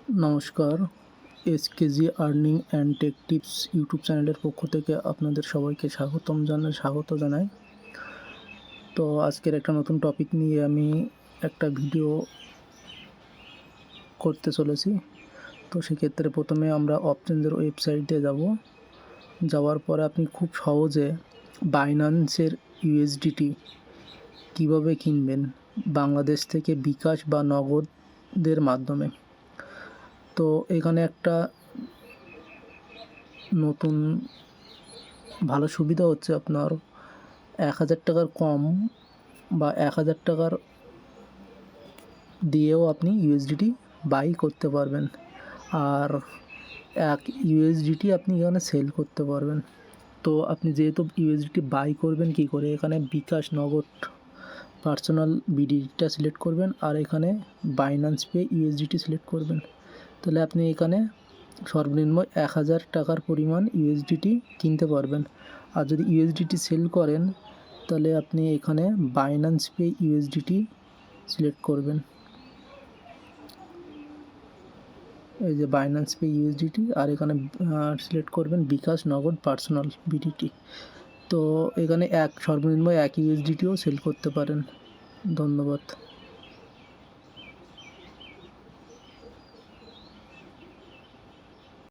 নমস্কার, SKG earning and tech tips YouTube চ্যানেলের পক্ষ থেকে আপনাদের সবাইকে স্বাগত জানাই। তো আজকের একটা নতুন টপিক নিয়ে আমি একটা ভিডিও করতে চলেছি। তো সেক্ষেত্রে প্রথমে আমরা অপচেঞ্জের ওয়েবসাইটে যাওয়ার পরে আপনি খুব সহজে বাইন্যান্সের ইউএসডিটি কীভাবে কিনবেন বাংলাদেশ থেকে বিকাশ বা নগদের মাধ্যমে। তো এখানে একটা নতুন ভালো সুবিধা হচ্ছে, আপনার 1000 টাকার কম বা 1000 টাকার দিয়েও আপনি ইউএসডিটি বাই করতে পারবেন, আর 1 ইউএসডিটি আপনি এখানে সেল করতে পারবেন। তো আপনি যেহেতু ইউএসডিটি বাই করবেন কী করে, এখানে বিকাশ নগদ পার্সোনাল বিডিটা সিলেক্ট করবেন, আর এখানে বাইন্যান্স পে ইউএসডিটি সিলেক্ট করবেন। তাহলে আপনি এখানে সর্বনিম্ন 1000 টাকার পরিমাণ ইউএসডিটি কিনতে পারবেন। আর যদি ইউএসডিটি সেল করেন তাহলে আপনি এখানে বাইন্যান্স পে ইউএসডিটি সিলেক্ট করবেন, এই যে বাইন্যান্স পে ইউএসডিটি, আর এখানে সিলেক্ট করবেন বিকাশ নগদ পার্সোনাল বিডিটি। তো এখানে সর্বনিম্ন 1 ইউএসডিটিও সেল করতে পারেন। ধন্যবাদ।